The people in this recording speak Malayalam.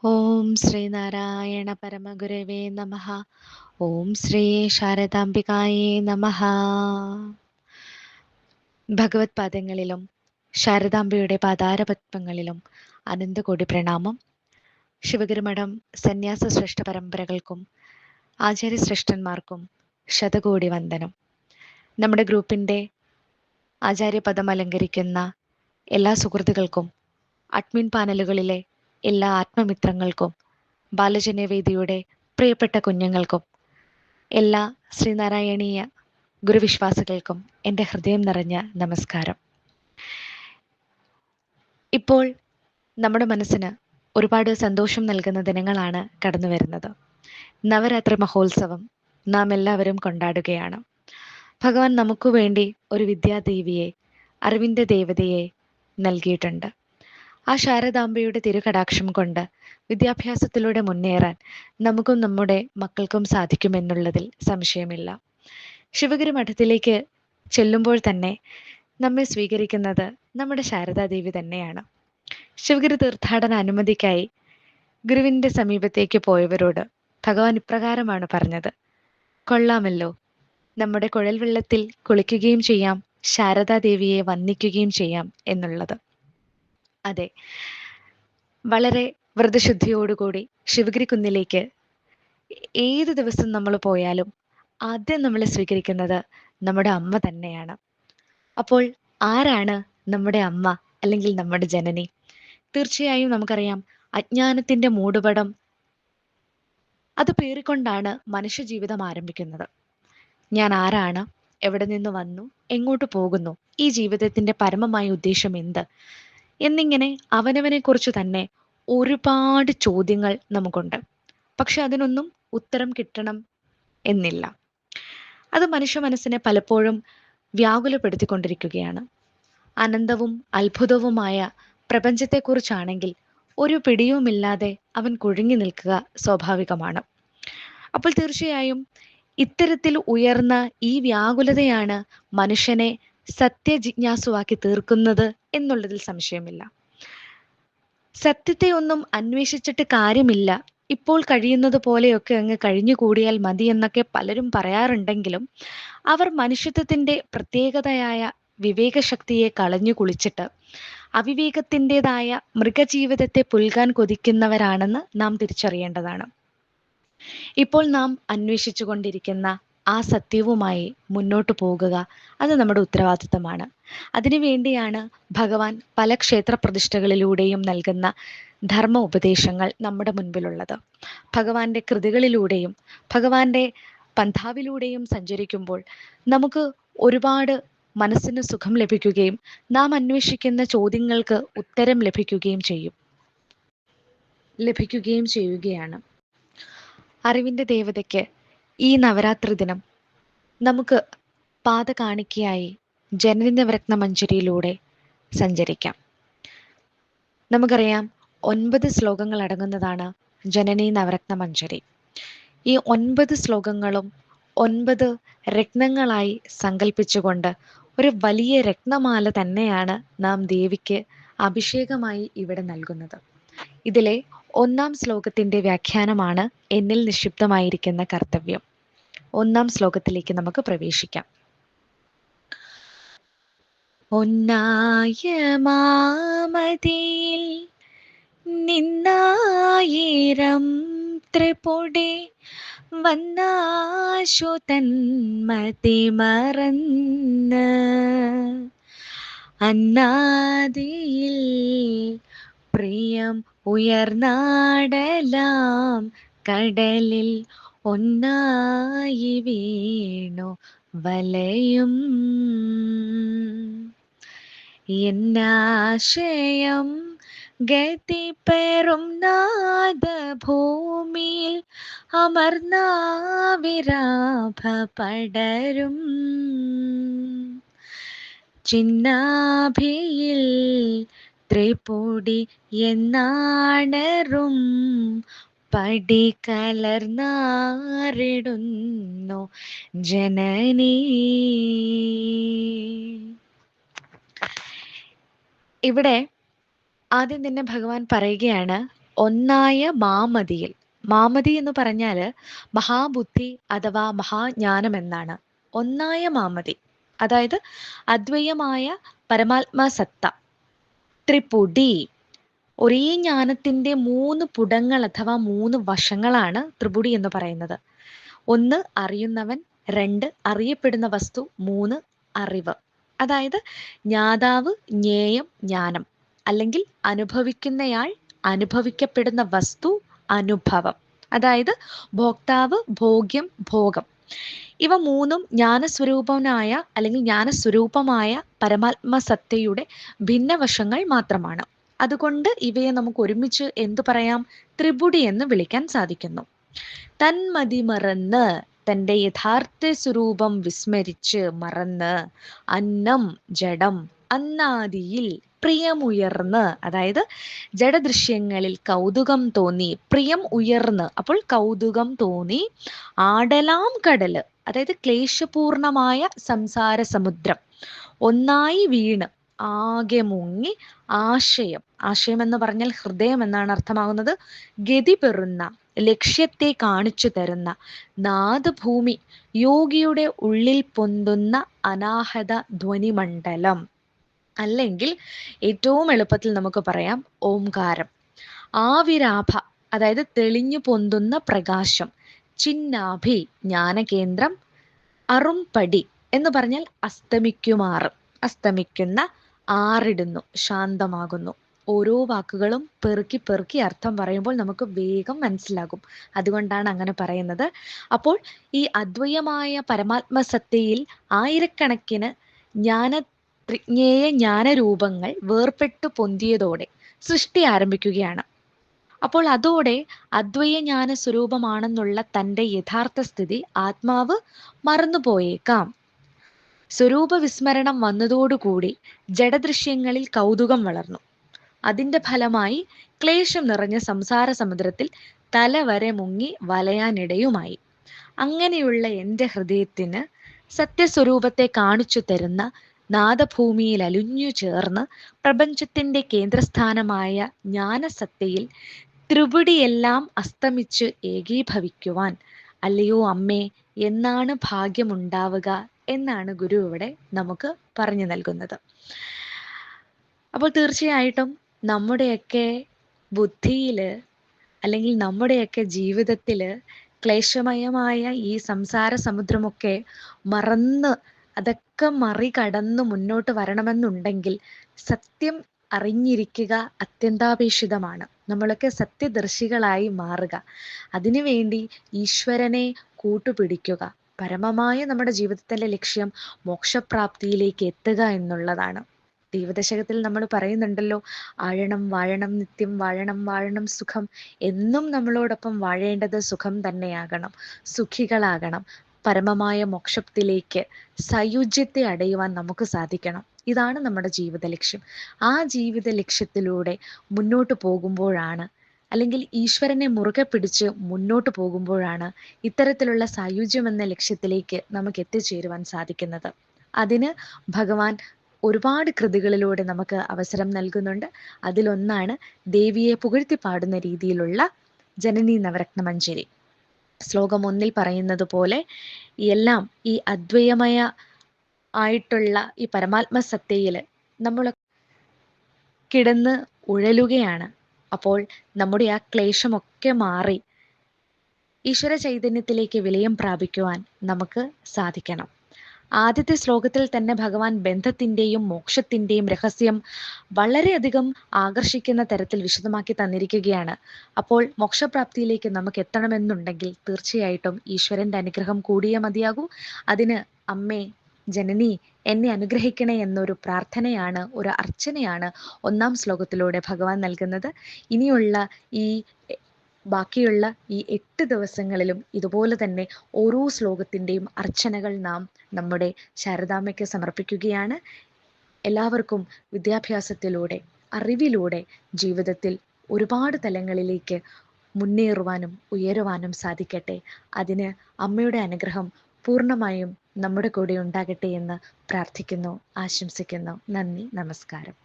ഓം ശ്രീനാരായണ പരമഗുരവേ നമഃ. ഓം ശ്രീ ശാരദാംബികായേ നമഃ. ഭഗവത് പാദങ്ങളിലും ശാരദാംബയുടെ പാതാരപത്മങ്ങളിലും അനന്തകോടി പ്രണാമം. ശിവഗിരിമഠം സന്യാസ ശ്രേഷ്ഠ പരമ്പരകൾക്കും ആചാര്യശ്രേഷ്ഠന്മാർക്കും ശതകോടി വന്ദനം. നമ്മുടെ ഗ്രൂപ്പിൻ്റെ ആചാര്യപദം അലങ്കരിക്കുന്ന എല്ലാ സുഹൃത്തുക്കൾക്കും, അഡ്മിൻ പാനലുകളിലെ എല്ലാ ആത്മമിത്രങ്ങൾക്കും, ബാലജന്യവേദിയുടെ പ്രിയപ്പെട്ട കുഞ്ഞുങ്ങൾക്കും, എല്ലാ ശ്രീനാരായണീയ ഗുരുവിശ്വാസികൾക്കും എൻ്റെ ഹൃദയം നിറഞ്ഞ നമസ്കാരം. ഇപ്പോൾ നമ്മുടെ മനസ്സിന് ഒരുപാട് സന്തോഷം നൽകുന്ന ദിനങ്ങളാണ് കടന്നു വരുന്നത്. നവരാത്രി മഹോത്സവം നാം എല്ലാവരും കൊണ്ടാടുകയാണ്. ഭഗവാൻ നമുക്ക് വേണ്ടി ഒരു വിദ്യാദേവിയെ, അറിവിൻ്റെ ദേവതയെ നൽകിയിട്ടുണ്ട്. ആ ശാരദാംബയുടെ തിരുകടാക്ഷം കൊണ്ട് വിദ്യാഭ്യാസത്തിലൂടെ മുന്നേറാൻ നമുക്കും നമ്മുടെ മക്കൾക്കും സാധിക്കുമെന്നുള്ളതിൽ സംശയമില്ല. ശിവഗിരി മഠത്തിലേക്ക് ചെല്ലുമ്പോൾ തന്നെ നമ്മെ സ്വീകരിക്കുന്നത് നമ്മുടെ ശാരദാദേവി തന്നെയാണ്. ശിവഗിരി തീർത്ഥാടന അനുമതിക്കായി ഗുരുവിൻ്റെ സമീപത്തേക്ക് പോയവരോട് ഭഗവാൻ ഇപ്രകാരമാണ് പറഞ്ഞത്: കൊള്ളാമല്ലോ, നമ്മുടെ കുഴൽ വെള്ളത്തിൽ കുളിക്കുകയും ചെയ്യാം, ശാരദാദേവിയെ വന്ദിക്കുകയും ചെയ്യാം എന്നുള്ളത്. അതെ, വളരെ വ്രതശുദ്ധിയോടുകൂടി ശിവഗിരി കുന്നിലേക്ക് ഏത് ദിവസം നമ്മൾ പോയാലും ആദ്യം നമ്മളെ സ്വീകരിക്കുന്നത് നമ്മുടെ അമ്മ തന്നെയാണ്. അപ്പോൾ ആരാണ് നമ്മുടെ അമ്മ അല്ലെങ്കിൽ നമ്മുടെ ജനനി? തീർച്ചയായും നമുക്കറിയാം, അജ്ഞാനത്തിൻ്റെ മൂടുപടം അത് പേറിക്കൊണ്ടാണ് മനുഷ്യജീവിതം ആരംഭിക്കുന്നത്. ഞാൻ ആരാണ്, എവിടെ നിന്ന് വന്നു, എങ്ങോട്ട് പോകുന്നു, ഈ ജീവിതത്തിൻ്റെ പരമമായ ഉദ്ദേശം എന്ത് എന്നിങ്ങനെ അവനവനെക്കുറിച്ച് തന്നെ ഒരുപാട് ചോദ്യങ്ങൾ നമുക്കുണ്ട്. പക്ഷെ അതിനൊന്നും ഉത്തരം കിട്ടണം എന്നില്ല. അത് മനുഷ്യ മനസ്സിനെ പലപ്പോഴും വ്യാകുലപ്പെടുത്തിക്കൊണ്ടിരിക്കുകയാണ്. അനന്തവും അത്ഭുതവുമായ പ്രപഞ്ചത്തെക്കുറിച്ചാണെങ്കിൽ ഒരു പിടിയുമില്ലാതെ അവൻ കുഴുങ്ങി നിൽക്കുക സ്വാഭാവികമാണ്. അപ്പോൾ തീർച്ചയായും ഇത്തരത്തിൽ ഉയർന്ന ഈ വ്യാകുലതയാണ് മനുഷ്യനെ സത്യജിജ്ഞാസുവാക്കി തീർക്കുന്നത് എന്നുള്ളതിൽ സംശയമില്ല. സത്യത്തെ ഒന്നും അന്വേഷിച്ചിട്ട് കാര്യമില്ല, ഇപ്പോൾ കഴിയുന്നത് പോലെയൊക്കെ അങ്ങ് കഴിഞ്ഞുകൂടിയാൽ മതി എന്നൊക്കെ പലരും പറയാറുണ്ടെങ്കിലും അവർ മനുഷ്യത്വത്തിൻ്റെ പ്രത്യേകതയായ വിവേകശക്തിയെ കളഞ്ഞു കുളിച്ചിട്ട് അവിവേകത്തിൻ്റെതായ മൃഗജീവിതത്തെ പുൽകാൻ കൊതിക്കുന്നവരാണെന്ന് നാം തിരിച്ചറിയേണ്ടതാണ്. ഇപ്പോൾ നാം അന്വേഷിച്ചു കൊണ്ടിരിക്കുന്ന ആ സത്യവുമായി മുന്നോട്ട് പോകുക, അത് നമ്മുടെ ഉത്തരവാദിത്തമാണ്. അതിനുവേണ്ടിയാണ് ഭഗവാൻ പല ക്ഷേത്രപ്രതിഷ്ഠകളിലൂടെയും നൽകുന്ന ധർമ്മ ഉപദേശങ്ങൾ നമ്മുടെ മുൻപിലുള്ളത്. ഭഗവാന്റെ കൃതികളിലൂടെയും ഭഗവാന്റെ പന്ഥാവിലൂടെയും സഞ്ചരിക്കുമ്പോൾ നമുക്ക് ഒരുപാട് മനസ്സിന് സുഖം ലഭിക്കുകയും നാം അന്വേഷിക്കുന്ന ചോദ്യങ്ങൾക്ക് ഉത്തരം ലഭിക്കുകയും ചെയ്യുകയാണ്. അറിവിൻ്റെ ദേവതയ്ക്ക് ഈ നവരാത്രി ദിനം നമുക്ക് പാത കാണിക്കയായി ജനനി നവരത്ന മഞ്ജരിയിലൂടെ സഞ്ചരിക്കാം. നമുക്കറിയാം, 9 ശ്ലോകങ്ങൾ അടങ്ങുന്നതാണ് ജനനി നവരത്ന മഞ്ജരി. ഈ 9 ശ്ലോകങ്ങളും 9 രത്നങ്ങളായി സങ്കല്പിച്ചുകൊണ്ട് ഒരു വലിയ രത്നമാല തന്നെയാണ് നാം ദേവിക്ക് അഭിഷേകമായി ഇവിടെ നൽകുന്നത്. ഇതിലെ 1-ാം ശ്ലോകത്തിൻ്റെ വ്യാഖ്യാനമാണ് എന്നിൽ നിക്ഷിപ്തമായിരിക്കുന്ന കർത്തവ്യം. 1-ാം ശ്ലോകത്തിലേക്ക് നമുക്ക് പ്രവേശിക്കാം. ഒന്നായ മാമതിയിൽ നിന്നായിരം ത്രിപുടി വന്നാശു തന്മതി മറന്ന് അന്നാദിയിൽ പ്രിയം ഉയർന്നാടലാം കടലിൽ ഒന്നായി വീണു വലയും എന്നാശയം ഗതി പെറും നാദഭൂമിയിൽ അമർന്നാവിരാഭ പടരും ചിന്നാഭിയിൽ ത്രിപുടി എന്നാണറും പടി കലർന്നാറിടുന്നു ജനനീ. ഇവിടെ ആദ്യം തന്നെ ഭഗവാൻ പറയുകയാണ്, ഒന്നായ മാമതിയിൽ. മാമതി എന്ന് പറഞ്ഞാൽ മഹാബുദ്ധി അഥവാ മഹാജ്ഞാനം എന്നാണ്. ഒന്നായ മാമതി അതായത് അദ്വയമായ പരമാത്മാ സത്ത. ത്രിപുടി, ഒരേ ജ്ഞാനത്തിന്റെ 3 പുടങ്ങൾ അഥവാ 3 വശങ്ങളാണ് ത്രിപുടി എന്ന് പറയുന്നത്. 1 അറിയുന്നവൻ, 2 അറിയപ്പെടുന്ന വസ്തു, 3 അറിവ്. അതായത് ജ്ഞാതാവ്, ജ്ഞേയം, ജ്ഞാനം. അല്ലെങ്കിൽ അനുഭവിക്കുന്നയാൾ, അനുഭവിക്കപ്പെടുന്ന വസ്തു, അനുഭവം. അതായത് ഭോക്താവ്, ഭോഗ്യം, ഭോഗം. ഇവ 3ഉം ജ്ഞാനസ്വരൂപനായ അല്ലെങ്കിൽ ജ്ഞാനസ്വരൂപമായ പരമാത്മ സത്തയുടെ ഭിന്നവശങ്ങൾ മാത്രമാണ്. അതുകൊണ്ട് ഇവയെ നമുക്ക് ഒരുമിച്ച് എന്തു പറയാം? ത്രിപുടി എന്ന് വിളിക്കാൻ സാധിക്കുന്നു. തന്മതി മറന്ന്, തൻ്റെ യഥാർത്ഥ സ്വരൂപം വിസ്മരിച്ച് മറന്ന്, അന്നം ജഡം, അന്നാദിയിൽ പ്രിയമുയർന്ന്, അതായത് ജഡദൃശ്യങ്ങളിൽ കൗതുകം തോന്നി, പ്രിയം ഉയർന്ന്, അപ്പോൾ കൗതുകം തോന്നി, ആടലാം കടല്, അതായത് ക്ലേശപൂർണമായ സംസാര സമുദ്രം ഒന്നായി വീണ് ആകെ മുങ്ങി, ആശയം, ആശയം എന്ന് പറഞ്ഞാൽ ഹൃദയം എന്നാണ് അർത്ഥമാകുന്നത്, ഗതി പെറുന്ന, ലക്ഷ്യത്തെ കാണിച്ചു തരുന്ന നാദഭൂമി, യോഗിയുടെ ഉള്ളിൽ പൊന്തുന്ന അനാഹത ധ്വനിമണ്ഡലം, അല്ലെങ്കിൽ ഏറ്റവും എളുപ്പത്തിൽ നമുക്ക് പറയാം ഓംകാരം. ആവിരാഭ, അതായത് തെളിഞ്ഞു പൊന്തുന്ന പ്രകാശം. ചിന്നാഭി, ജ്ഞാനകേന്ദ്രം. അറുംപടി എന്ന് പറഞ്ഞാൽ അസ്തമിക്കുമാറ്, അസ്തമിക്കുന്ന, ആറിടുന്നു, ശാന്തമാകുന്നു. ഓരോ വാക്കുകളും പെറുക്കി പെറുക്കി അർത്ഥം പറയുമ്പോൾ നമുക്ക് വേഗം മനസ്സിലാകും. അതുകൊണ്ടാണ് അങ്ങനെ പറയുന്നത്. അപ്പോൾ ഈ അദ്വയമായ പരമാത്മസത്തയിൽ ആയിരക്കണക്കിന് ജ്ഞേയ ജ്ഞാനരൂപങ്ങൾ വേർപെട്ടു പൊന്തിയതോടെ സൃഷ്ടി ആരംഭിക്കുകയാണ്. അപ്പോൾ അതോടെ അദ്വയ ജ്ഞാന സ്വരൂപമാണെന്നുള്ള തൻ്റെ യഥാർത്ഥ സ്ഥിതി ആത്മാവ് മറന്നുപോയേക്കാം. സ്വരൂപ വിസ്മരണം വന്നതോടുകൂടി ജഡദൃശ്യങ്ങളിൽ കൗതുകം വളർന്നു. അതിൻ്റെ ഫലമായി ക്ലേശം നിറഞ്ഞ സംസാര സമുദ്രത്തിൽ തലവരെ മുങ്ങി വലയാനിടയുമായി. അങ്ങനെയുള്ള എൻ്റെ ഹൃദയത്തിന് സത്യസ്വരൂപത്തെ കാണിച്ചു തരുന്ന നാദഭൂമിയിൽ അലിഞ്ഞു ചേർന്ന് പ്രപഞ്ചത്തിൻ്റെ കേന്ദ്രസ്ഥാനമായ ജ്ഞാനസത്തയിൽ ത്രിപുടിയെല്ലാം അസ്തമിച്ച് ഏകീഭവിക്കുവാൻ അല്ലയോ അമ്മേ എന്നാണ് ഭാഗ്യമുണ്ടാവുക എന്നാണ് ഗുരു ഇവിടെ നമുക്ക് പറഞ്ഞു നൽകുന്നത്. അപ്പോൾ തീർച്ചയായിട്ടും നമ്മുടെയൊക്കെ ബുദ്ധിയിൽ അല്ലെങ്കിൽ നമ്മുടെയൊക്കെ ജീവിതത്തിൽ ക്ലേശമയമായ ഈ സംസാര സമുദ്രമൊക്കെ മറന്ന് അതൊക്കെ മറികടന്ന് മുന്നോട്ട് വരണമെന്നുണ്ടെങ്കിൽ സത്യം അറിഞ്ഞിരിക്കുക അത്യന്താപേക്ഷിതമാണ്. നമ്മളൊക്കെ സത്യദർശികളായി മാറുക. അതിനുവേണ്ടി ഈശ്വരനെ കൂട്ടുപിടിക്കുക. പരമമായ നമ്മുടെ ജീവിതത്തിലെ ലക്ഷ്യം മോക്ഷപ്രാപ്തിയിലേക്ക് എത്തുക എന്നുള്ളതാണ്. ദൈവദശകത്തിൽ നമ്മൾ പറയുന്നുണ്ടല്ലോ, ആഴണം വാഴണം നിത്യം വാഴണം വാഴണം സുഖം. എന്നും നമ്മളോടൊപ്പം വാഴേണ്ടത് സുഖം തന്നെയാകണം, സുഖികളാകണം. പരമമായ മോക്ഷത്തിലേക്ക് സായുജ്യത്തെ അടയുവാൻ നമുക്ക് സാധിക്കണം. ഇതാണ് നമ്മുടെ ജീവിത ലക്ഷ്യം. ആ ജീവിത ലക്ഷ്യത്തിലൂടെ മുന്നോട്ട് പോകുമ്പോഴാണ്, അല്ലെങ്കിൽ ഈശ്വരനെ മുറുകെ പിടിച്ച് മുന്നോട്ട് പോകുമ്പോഴാണ് ഇത്തരത്തിലുള്ള സായുജ്യം എന്ന ലക്ഷ്യത്തിലേക്ക് നമുക്ക് എത്തിച്ചേരുവാൻ സാധിക്കുന്നത്. അതിന് ഭഗവാൻ ഒരുപാട് കൃതികളിലൂടെ നമുക്ക് അവസരം നൽകുന്നുണ്ട്. അതിലൊന്നാണ് ദേവിയെ പുകഴ്ത്തി പാടുന്ന രീതിയിലുള്ള ജനനി നവരത്ന മഞ്ജരി. ശ്ലോകം 1 പറയുന്നത് പോലെ എല്ലാം ഈ അദ്വയമയ ആയിട്ടുള്ള ഈ പരമാത്മസത്തയിൽ നമ്മൾ കിടന്ന് ഉഴലുകയാണ്. അപ്പോൾ നമ്മുടെ ആ ക്ലേശമൊക്കെ മാറി ഈശ്വര ചൈതന്യത്തിലേക്ക് വിലയം പ്രാപിക്കുവാൻ നമുക്ക് സാധിക്കണം. ആദ്യത്തെ ശ്ലോകത്തിൽ തന്നെ ഭഗവാൻ ബന്ധത്തിൻ്റെയും മോക്ഷത്തിൻ്റെയും രഹസ്യം വളരെയധികം ആകർഷിക്കുന്ന തരത്തിൽ വിശദമാക്കി തന്നിരിക്കുകയാണ്. അപ്പോൾ മോക്ഷപ്രാപ്തിയിലേക്ക് നമുക്ക് എത്തണമെന്നുണ്ടെങ്കിൽ തീർച്ചയായിട്ടും ഈശ്വരൻ്റെ അനുഗ്രഹം കൂടിയേ മതിയാകൂ. അതിന് അമ്മേ ജനനി എന്നെ അനുഗ്രഹിക്കണേ എന്നൊരു പ്രാർത്ഥനയാണ്, ഒരു അർച്ചനയാണ് 1-ാം ശ്ലോകത്തിലൂടെ ഭഗവാൻ നൽകുന്നത്. ഇനിയുള്ള ഈ ബാക്കിയുള്ള ഈ 8 ദിവസങ്ങളിലും ഇതുപോലെ തന്നെ ഓരോ ശ്ലോകത്തിൻ്റെയും അർച്ചനകൾ നാം നമ്മുടെ ശാരദാമ്മയ്ക്ക് സമർപ്പിക്കുകയാണ്. എല്ലാവർക്കും വിദ്യാഭ്യാസത്തിലൂടെ, അറിവിലൂടെ ജീവിതത്തിൽ ഒരുപാട് തലങ്ങളിലേക്ക് മുന്നേറുവാനും ഉയരുവാനും സാധിക്കട്ടെ. അതിന് അമ്മയുടെ അനുഗ്രഹം പൂർണ്ണമായും നമ്മുടെ കൂടെ ഉണ്ടാകട്ടെ എന്ന് പ്രാർത്ഥിക്കുന്നു, ആശംസിക്കുന്നു. നന്ദി, നമസ്കാരം.